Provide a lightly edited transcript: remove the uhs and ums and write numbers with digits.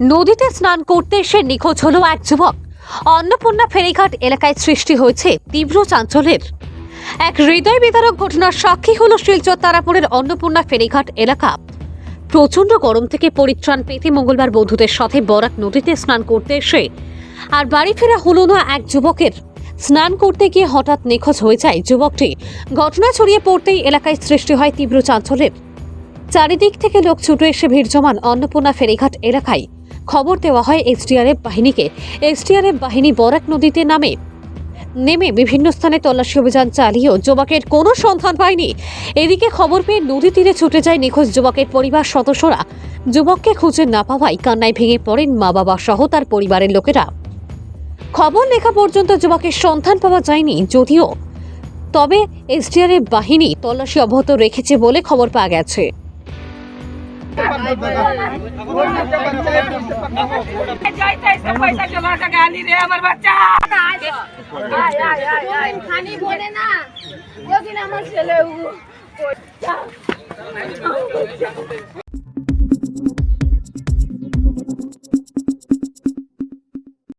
নদীতে স্নান করতে এসে নিখোঁজ হলো এক যুবক। অন্নপূর্ণা ফেরিঘাট এলাকায় সৃষ্টি হয়েছে তীব্র চাঞ্চল্যের। এক হৃদয় বিদারক ঘটনার সাক্ষী হলো শিলচর তারাপুরের অন্নপূর্ণা ফেরিঘাট এলাকা। প্রচন্ড গরম থেকে পরিত্রাণ পেতে মঙ্গলবার বন্ধুদের সাথে বরাক নদীতে স্নান করতে এসে আর বাড়ি ফেরা হলো না এক যুবকের। স্নান করতে গিয়ে হঠাৎ নিখোঁজ হয়ে যায় যুবকটি। ঘটনা ছড়িয়ে পড়তেই এলাকায় সৃষ্টি হয় তীব্র চাঞ্চল্যের। চারিদিক থেকে লোক ছুটে এসে ভিড় জমান অন্নপূর্ণা ফেরিঘাট এলাকায়। খবর দেওয়া হয় এসডিআরএফ বাহিনীকে। এসডিআরএফ বাহিনী বরাক নদীতে নেমে বিভিন্ন স্থানে তল্লাশি অভিযান চালিয়েও যুবকের কোনো সন্ধান পায়নি। এদিকে খবর পেয়ে নদী তীরে ছুটে যায় নিখোঁজ যুবকের পরিবার সদস্যরা। যুবককে খুঁজে না পাওয়ায় কান্নায় ভেঙে পড়েন মা বাবা সহ তার পরিবারের লোকেরা। খবর লেখা পর্যন্ত যুবকের সন্ধান পাওয়া যায়নি যদিও, তবে এসডিআরএফ বাহিনী তল্লাশি অব্যাহত রেখেছে বলে খবর পাওয়া গেছে। पैसा जमा का गाली रे हमार बच्चा खानी बोले ना वो दिन हमार चले